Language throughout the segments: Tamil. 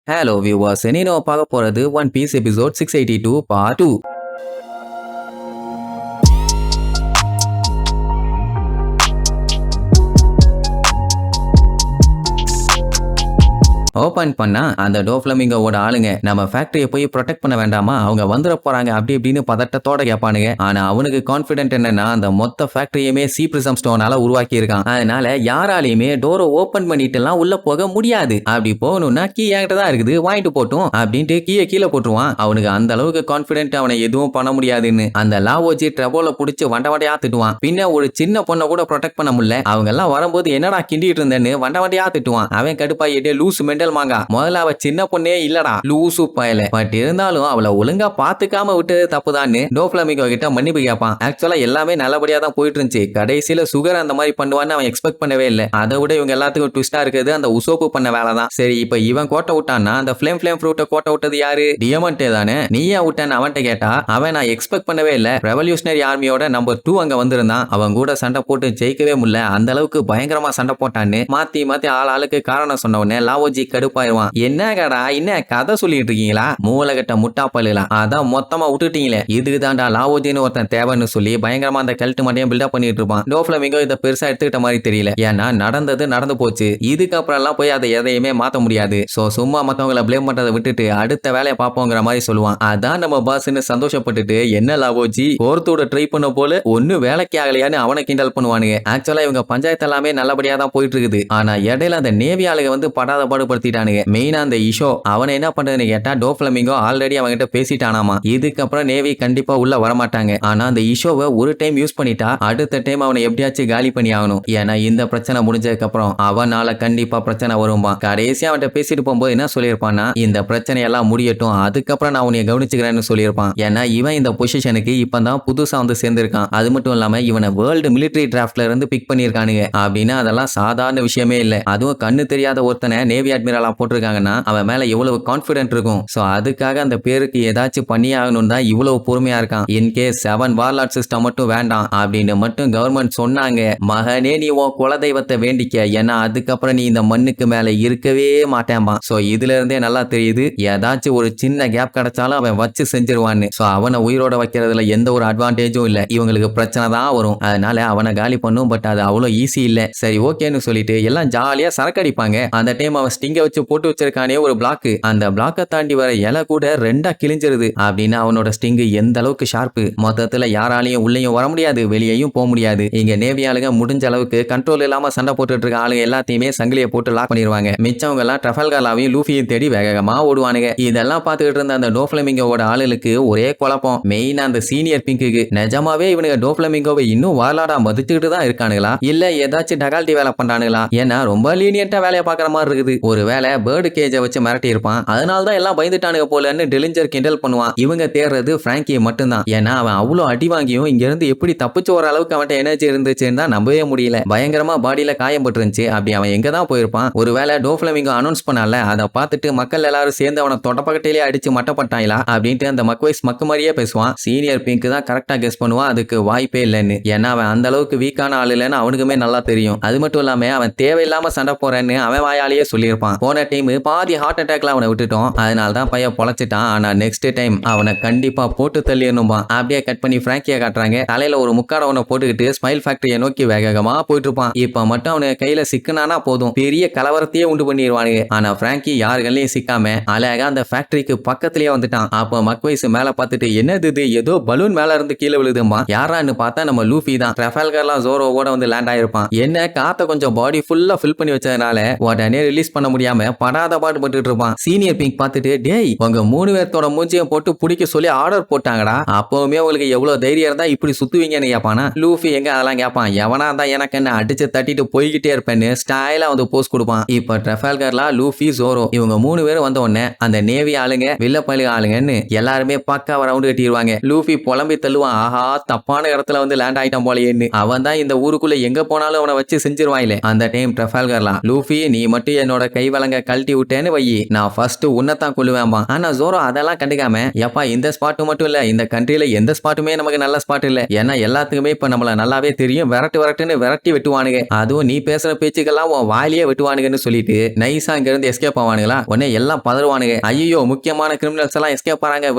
ஹலோ வியூவர்ஸ், இனி நம்ம பார்க்க போறது One Piece episode 682 part 2. Open பண்ணா அந்த டோஃப்ளமிங்கோட ஆளுங்க நம்ம ஃபேக்டரியை போய் ப்ரொடெக்ட் பண்ண வேண்டாமா, அவங்க வந்துட போறாங்க அப்படி இப்படின்னு பதட்டத்தோட கேட்பானுங்க. ஆனா அவனுக்கு கான்பிடென்ட் என்னன்னா அந்த மொத்த ஃபேக்டரியுமே சீ பிரிசம் ஸ்டோனால உருவாக்கி இருக்கான். அதனால யாராலையுமே டோரை ஓபன் பண்ணிட்டு எல்லாம் உள்ள போக முடியாது. அப்படி போகணும்னா கீ என்கிட்ட தான் இருக்குது, வாங்கிட்டு போட்டும் அப்படின்ட்டு கீயை கீழே போட்டுருவான். அவனுக்கு அந்த அளவுக்கு கான்பிடென்ட் அவனை எதுவும் பண்ண முடியாதுன்னு அந்த லாவோஜி ட்ரபோல புடிச்சு வண்டையா திட்டுவான். பின்ன ஒரு சின்ன பொண்ணை கூட ப்ரொடெக்ட் பண்ண முடியல, அவங்க எல்லாம் வரும்போது என்னடா கிண்டிட்டு இருந்தேன்னு வண்டையா திட்டுவான். அவன் கடுப்பாயிட்டே லூஸ் மெண்டல் மாங்கா, முதல்ல அவ சின்ன பொண்ணே இல்லடா லூசு பயல, பட் இருந்தாலும் அவளை ஒழுங்கா பாத்துக்காம விட்டது தப்புதான்னு டோஃப்ளமிங்கோ கிட்ட மன்னிப்பு கேட்பான். ஆக்சுவலா எல்லாமே நல்லபடியா தான் போயிட்டு இருந்துச்சு. கடைசியில சுகர் அந்த மாதிரி பண்ணுவான்னு அவன் எக்ஸ்பெக்ட் பண்ணவே இல்லை. அதை விட இவங்க எல்லாத்துக்கும் ட்விஸ்டா இருக்குது அந்த உசோப்பு பண்ண வேலை தான். சரி, இப்ப இவன் கோட்டை விட்டான்னா அந்த ஃபிளேம் ஃப்ரூட்டை கோட்டை விட்டது யாரு? டியமண்டே தானே. நீயா விட்டான்னு அவன்கிட்ட கேட்டா அவன் நான் எக்ஸ்பெக்ட் பண்ணவே இல்லை, ரெவல்யூஷனரி ஆர்மியோட நம்பர் 2 அங்க வந்திருந்தான், அவங்க கூட சண்டை போட்டு ஜெயிக்கவே முடியல, அந்த அளவுக்கு பயங்கரமா சண்டை போட்டான்னு மாத்தி மாத்தி ஆளுக்கு காரணம் சொன்ன உடனே லாவோஜி கடுப்பாயிருவான். என்னடா என்ன கதை சொல்லிட்டு இருக்கீங்களா, மூலகட்ட முட்டா பல்லுல அதான் மொத்தமா விட்டுட்டீங்களே, இதுக்கு தான்டா லாவோஜின்னு ஒருத்தன் தேவைன்னு சொல்லி பயங்கரமா அந்த கல்ட்டு மட்டும் பில்டப் பண்ணிட்டு இருப்பான். டோஃப்ளமிங்கோ இதை பெருசா எடுத்துக்கிட்ட மாதிரி தெரியல. ஏன்னா நடந்தது நடந்து போச்சு, இதுக்கப்புறம் எல்லாம் போய் அதை எதையுமே மாத்த முடியாது. சோ சும்மா மத்தவங்களை பிளேம் பண்றதை விட்டுட்டு அடுத்த வேலையை பார்ப்போங்கிற மாதிரி சொல்லுவான். அதான் நம்ம பாஸ்ன்னு சந்தோஷப்பட்டுட்டு என்ன லாவோஜி கோர்த்தோட ட்ரை பண்ண போல ஒன்னு வேலைக்கு ஆகலையான்னு அவனை கிண்டல் பண்ணுவானுங்க. ஆக்சுவலா இவங்க பஞ்சாயத்து எல்லாமே நல்லபடியா தான் போயிட்டு இருக்குது. ஆனா இடையில அந்த நேவி ஆளுங்க வந்து படாத பாடுபடுத்திட்டானுங்க. மெயினா அந்த இஷோ அவனை என்ன பண்றதுன்னு கேட்டா டோஃப்ளமிங்கோ ஆல்ரெடி அவங்கிட்ட பேசிட்டானாமா, இதுக்கப்புறம் நேவி கண்டிப்பா உள்ள வரமாட்டாங்க. ஆனா அந்த இஷோவை ஒரு டைம் யூஸ் பண்ணிட்டா அடுத்த டைம் அவனை எப்படியாச்சும் காலி பண்ணி ஆகணும். ஏன்னா இந்த பிரச்சனை முடிஞ்சதுக்கு அப்புறம் அவனால கண்டிப்பா பிரச்சனை வரும்பா. கடைசியா அவன்கிட்ட பேசிட்டு போகும்போது என்ன சொல்லியிருப்பான்னா, இந்த பிரச்சனையெல்லாம் முடியட்டும் அதுக்கப்புறம் நான் உன்னை கவனிச்சுக்கிறேன்னு சொல்லியிருப்பான். ஏன்னா இவன் இந்த பொசிஷனுக்கு இப்பதான் புதுசா வந்து சேர்ந்திருக்கான். அது மட்டும் இல்லாம இவனை வேர்ல்டு மிலிட்டரி டிராஃப்ட்ல இருந்து பிக் பண்ணிருக்கானுங்க. அப்படின்னா அதெல்லாம் சாதாரண விஷயமே இல்லை. அதுவும் கண்ணு தெரியாத ஒருத்தனை நேவி அட்மிரலா போட்டிருக்காங்கன்னா அவன் மேல எவ்வளவு கான்பிடென்ட் இருக்கும். சோ அதுக்காக அந்த பேருக்கு ஏதாச்சும் பண்ணி ஆகணும் தான் இவ்வளவு பொறுமையா இருக்கான். இன்கேஸ் 7 வார்லார்ட் சிஸ்டம் மட்டும் வேண்டாம் அப்படின்னு மட்டும் கவர்மெண்ட் சொன்னாங்க, மகனே நீ உன் குலதெய்வத்தை வேண்டிக்க, ஏன்னா அதுக்கப்புறம் நீ இந்த மண்ணுக்கு மேல இருக்கவே மாட்டேன்பா. சோ இதுல இருந்தே நல்லா தெரியுது ஏதாச்சும் ஒரு சின்ன கேப் கிடைச்சாலும் அவன் வச்சு செஞ்சிருவான்னு. சோ அவனை உயிரோட வைக்கிறதுல எந்த ஒரு அட்வான்டேஜும் இல்ல, இவங்களுக்கு பிரச்சனை தான் வரும். அதனால அவனை காலி பண்ணும், பட் அது அவ்வளவு ஈஸி இல்ல. சரி ஓகேன்னு சொல்லிட்டு எல்லாம் ஜாலியா சரக்கு அடிப்பாங்க. அந்த டைம் அவன் ஸ்டிங்க வச்சு போட்டு வச்சிருக்கானே ஒரு பிளாக், அந்த பிளாக்கை தாண்டி வர இலை கூட 2ஆ கிழிஞ்சிருது. அப்படின்னா அவனோட ஸ்டிங் எந்த அளவுக்கு ஷார்ப்பு, மொத்தத்துல யாராலையும் உள்ளேயும் வர முடியாது வெளியேயும் போக முடியாது. இங்க நேவி ஆளுங்க முடிஞ்ச அளவுக்கு கண்ட்ரோல் இல்லாம சண்டை போட்டுட்டு இருக்க ஆளுங்க எல்லாத்தையுமே சங்கிலியை போட்டு லாக் பண்ணிடுவாங்க. மிச்சவங்க எல்லாம் ட்ரஃபல்காராவையும் லூஃபியும் தேடி வேகமா ஓடுவானுங்க. இதெல்லாம் பார்த்துக்கிட்டு இருந்த அந்த டோஃப்ளமிங்கோட ஆளுக்கு ஒரே குழப்பம். மெயின் அந்த சீனியர் பிங்க்கு நிஜமாவே இவனுங்க டோஃப்ளமிங்கோவை இன்னும் வார்லாடா மதிச்சுட்டு தான் இருக்கானுங்களா, இல்ல ஏதாச்சும் டகால்டி வேலை பண்றானுங்களா? ஏன்னா ரொம்ப லீனியன்ட்டா வேலையை பார்க்குற மாதிரி இருக்குது. ஒரு வேலை பேர்டு கேஜை வச்சு மிரட்டி இருப்பான், அதனாலதான் எல்லாம் பயந்துட்டானுங்க போலன்னு டெலிஞ்சர் கிண்டல் பண்ணுவான். இவங்க தேடுறது பிராங்கியை மட்டும்தான். ஏன்னா அவன் அவ்வளோ அடி வாங்கியும் இங்க இருந்து எப்படி தப்பிச்சு வர அளவுக்கு அவன்கிட்ட எனர்ஜி இருந்துச்சுன்னு தான் நம்பவே முடியல. பயங்கரமா பாடியில காயம் பட்டுருந்துச்சு. அப்படி அவன் எங்க தான் போயிருப்பான்? ஒருவேளை டோஃப்ளமிங்கோ அனௌன்ஸ் பண்ணல, அதை பார்த்துட்டு மக்கள் எல்லாரும் சேர்ந்து அவனை தொடப்பக்கட்டையிலே அடிச்சு மட்டப்பட்டாங்களா அப்படின்ட்டு அந்த மக்வைஸ் மக்கு மாதிரியே பேசுவான். சீனியர் பிங்க் தான் கரெக்டா கெஸ் பண்ணுவான் அதுக்கு வாய்ப்பே இல்லைன்னு. ஏன்னா அவன் அந்த அளவுக்கு வீக்கான ஆள் இல்லைன்னு அவனுக்குமே நல்லா தெரியும். அது மட்டும் இல்லாம அவன் தேவையில்லாம சண்டை போறேன்னு அவன் வாயாலேயே சொல்லியிருப்பான். போன டைம் பாதி ஹார்ட் அட்டாக்ல அவனை விட்டுட்டோம், அதனால தான் பையன் பொழைச்சிட்டான். ஆனா நெக்ஸ்ட் டைம் அவனை கண்டிப்பா போட்டு தள்ளிடணும்பா. அப்படியே கட் பண்ணி பிராங்கியை காட்டுறாங்க. தலையில ஒரு முக்காடவனை போட்டுக்கிட்டு ஸ்மைல் ஃபேக்டரியை நோக்கி வேகமா போயிட்டு இருப்பான். இப்ப மட்டும் அவனுக்கு கையில சிக்கனானா போதும், பெரிய கலவரத்தையே உண்டு பண்ணிடுவானுங்க. ஆனா பிராங்கி யாருகளையும் சிக்காம அழகா அந்த ஃபேக்டரிக்கு பக்கத்திலேயே வந்துட்டான். அப்ப மக்வைஸ் மேல பார்த்துட்டு என்னது இது, ஏதோ பலூன் மேல இருந்து கீழே விழுதுமா, யாரான்னு பார்த்தா நம்ம லூஃபி தான். ட்ரஃபல்கார்லாம் ஜோரோவோட வந்து லேண்ட் ஆயிருப்பான். என்ன காத்த கொஞ்சம் பாடி ஃபுல்லா ஃபில் பண்ணி வச்சதுனால உடனே ரிலீஸ் பண்ண முடியாம படாத பாட்டு பட்டுட்டு இருப்பான். சீனியர் பிங்க் பார்த்துட்டு டேய் உங்க 3 பேர்த்தோட மூஞ்சியும் போட்டு பிடிக்க சொல்லி ஆர்டர் போட்டாங்கடா, அப்பவுமே உங்களுக்கு எவ்வளவு தைரியம் இருந்தா இப்படி சுத்துவீங்கன்னு கேட்பானா. லூஃபி எங்க அதெல்லாம் கேட்பான், எவனா தான் எனக்கு என்ன அடிச்சு தட்டிட்டு போய்கிட்டே இருப்பேன்னு ஸ்டைலா வந்து போஸ்ட் கொடுப்பான். இப்ப ட்ரஃபல்கார்லா லூஃபி ஜோரோ இவங்க 3 பேரும் வந்த உடனே அந்த நேவி ஆளுங்க வில்லப்பள்ளி ஆளுங்கன்னு எல்லாருமே பக்காவ ரவுண்ட் கட்டிடுவாங்க. லூஃபி புலம்பி தள்ளுவான், ஆஹா தப்பான இடத்துல வந்து லேண்ட் ஆயிட்டான் போலேன்னு. அவன் தான் இந்த ஊருக்குள்ள எங்க போனாலும் அவனை வச்சு செஞ்சிருவாயிலே. அந்த டைம் ட்ரஃபல்கார்லா லூஃபி நீ மட்டும் என்னோட கை விலங்க கழட்டி விட்டேன்னு வை, நான் ஃபர்ஸ்ட் உன்னைத்தான் கொல்லுவேன்பா. ஆனா ஜோரோ அதெல்லாம் கண்டுக்காம, எப்பா இந்த ஸ்பாட் மட்டும் இல்ல, இந்த கண்ட்ரில எந்த ஸ்பாட்டுமே நமக்கு நல்ல ஸ்பாட் இல்ல, ஏன்னா எல்லாத்துக்குமே இப்ப நம்மள நல்லாவே தெரியும், விரட்டுன்னு விரட்டி வெட்டுவானுங்க, அதுவும் நீ பேசுற பேச்சுக்கெல்லாம் உன் வாயிலேயே வெட்டுவானுங்கன்னு சொல்லிட்டு நைஸா இங்க இருந்து எஸ்கேப் ஆவானுங்களா. உடனே எல்லாம் பதறுவானுங்க, ஐயோ முக்கியமான கிரிமினல்ஸ் எல்லாம் எஸ்கேப் ஆறாங்க,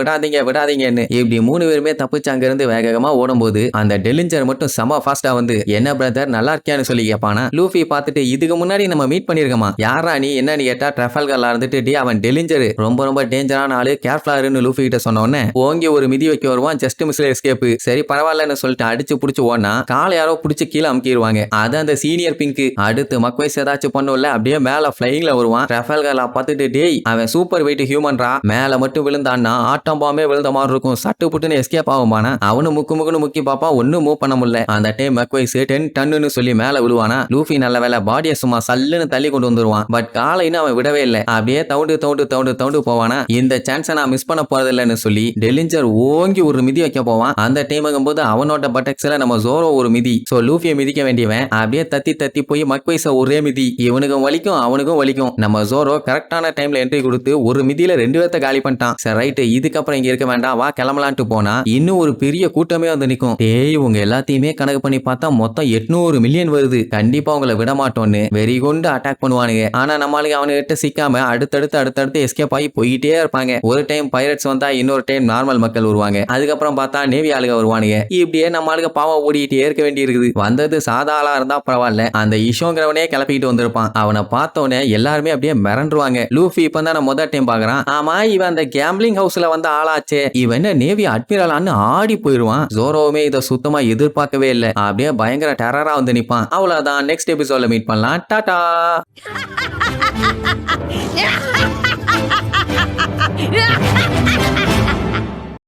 விடாதீங்கன்னு. இப்படி 3 பேருமே தப்பிச்சு அங்க இருந்து வேகமா ஓடும்போது அந்த டெலிஞ்சர் மட்டும் செம ஃபாஸ்டா வந்து, என்ன பிரதர் நல்லா இருக்கியான்னு சொல்லி கேட்பானா. லூஃபி பார்த்துட்டு, இதுக்கு முன்னாடி நம்ம மீட் பண்ணிருக்கோமா, யாரா நீ என்னன்னு கேட்டா ட்ரஃபல்கர்ல இருந்துட்டு, டி அவன் டெலிஞ்சர், ரொம்ப டேஞ்சரான ஆளு, கேர்ஃபுல்லா இருன்னு லூஃபி கிட்ட சொன்ன உடனே ஓங்கி ஒரு மிதி வைக்க வருவான். ஜஸ்ட் மிஸ்ல எஸ்கேப். சரி பரவாயில்லன்னு சொல்லிட்டு அடிச்சு புடிச்சு ஓடனா காலை யாரோ புடிச்சு கீழே அமுக்கிடுவாங்க. அது அந்த சீனியர் பிங்க். அடுத்து மக்வைஸ் ஏதாச்சும் பண்ணும்ல, அப்படியே மேல ஃபிளைங்ல வருவான். ட்ரஃபல்கர்ல பார்த்துட்டு, டேய் அவன் சூப்பர் வெயிட் ஹியூமன்ரா, மேல மட்டும் விழுந்தான்னா ஆட்டம் பாமே விழுந்த மாதிரி இருக்கும், சட்டு புட்டுன்னு எஸ்கேப் ஆகுமானா. அவனு முக்குன்னு முக்கி பாப்பா, ஒன்னும் மூவ் பண்ண முடியல. அந்த டைம் மக்வைஸ் 10 டன்னு சொல்லி மேல விழுவானா. லூஃபி நல்ல வேலை பாடியை சும்மா சல்லுன்னு தள்ளி கொண்டு வந்துருவான். பட் காலைன்னு அவன் விடவே இல்லை, அப்படியே தவுண்டு போவானா. இந்த சான்ஸை நான் மிஸ் பண்ண போறது இல்லைன்னு சொல்லி டெலிஞ்சர் ஓங்கி ஒரு மிதி வைக்க போவான். அந்த டைமுங்கும் போது அவனோட பட்டக்ஸ்ல நம்ம ஜோரோ ஒரு மிதி. சோ லூஃபியை மிதிக்க வேண்டியவன் அப்படியே தத்தி போய் மக்வைஸ ஒரே மிதி. இவனுக்கும் வலிக்கும் அவனுக்கும் வலிக்கும். நம்ம ஜோரோ கரெக்டான டைம்ல என்ட்ரி கொடுத்து ஒரு மிதியில 2 பேர்த்த காலி பண்ணிட்டான். சரி ரைட், இதுக்கப்புறம் இங்க இருக்க வேண்டாம், வா கிளம்பலான்ட்டு போனா இன்னும் ஒரு பெரிய கூட்டமே வந்து நிக்கும். டேய் உங்க எல்லாத்தையுமே கணக்கு பண்ணி பார்த்தா மொத்தம் 800 மில்லியன் வருது, கண்டிப்பா உங்களை விட மாட்டோம்னு வெறி கொண்டு அட்டாக் பண்ணுவானுங்க. ஆனா நம்மளுக்கு அவனுகிட்ட சிக்காம அடுத்தடுத்து எஸ்கேப் ஆகி போயிட்டே இருப்பாங்க. ஒரு டைம் பைரட்ஸ் வந்தா இன்னொரு டைம் நார்மல் மக்கள் வருவாங்க, அதுக்கப்புறம் பார்த்தா நேவி ஆளுங்க வருவானுங்க. இப்படியே நம்மளுக்கு பாவம் ஓடிட்டே இருக்க வேண்டி இருக்குது. வந்தது சாதாளா இருந்தா பரவாயில்ல, அந்த இஷோங்கிறவனே கிளப்பிட்டு வந்திருப்பான். அவனை பார்த்தோன்னே எல்லாருமே அப்படியே மிரண்டுருவாங்க. லூஃபி இப்ப தான் முதல் டைம் பாக்குறான். ஆமா இவன் அந்த கேம்பிளிங் ஹவுஸ்ல வந்த ஆளாச்சே, இவன் என்ன நேவி அட்மிரலான்னு ஆடி போயிருவான். ஜோரோவுமே இதை சுத்தமா எதிர்பார்க்கவே இல்லை, அப்படியே பயங்கர டெரரா வந்து நிப்பான். அவ்வளவுதான், நெக்ஸ்ட் எபிசோட்ல மீட் பண்ணலாம். டாடா. Yeah!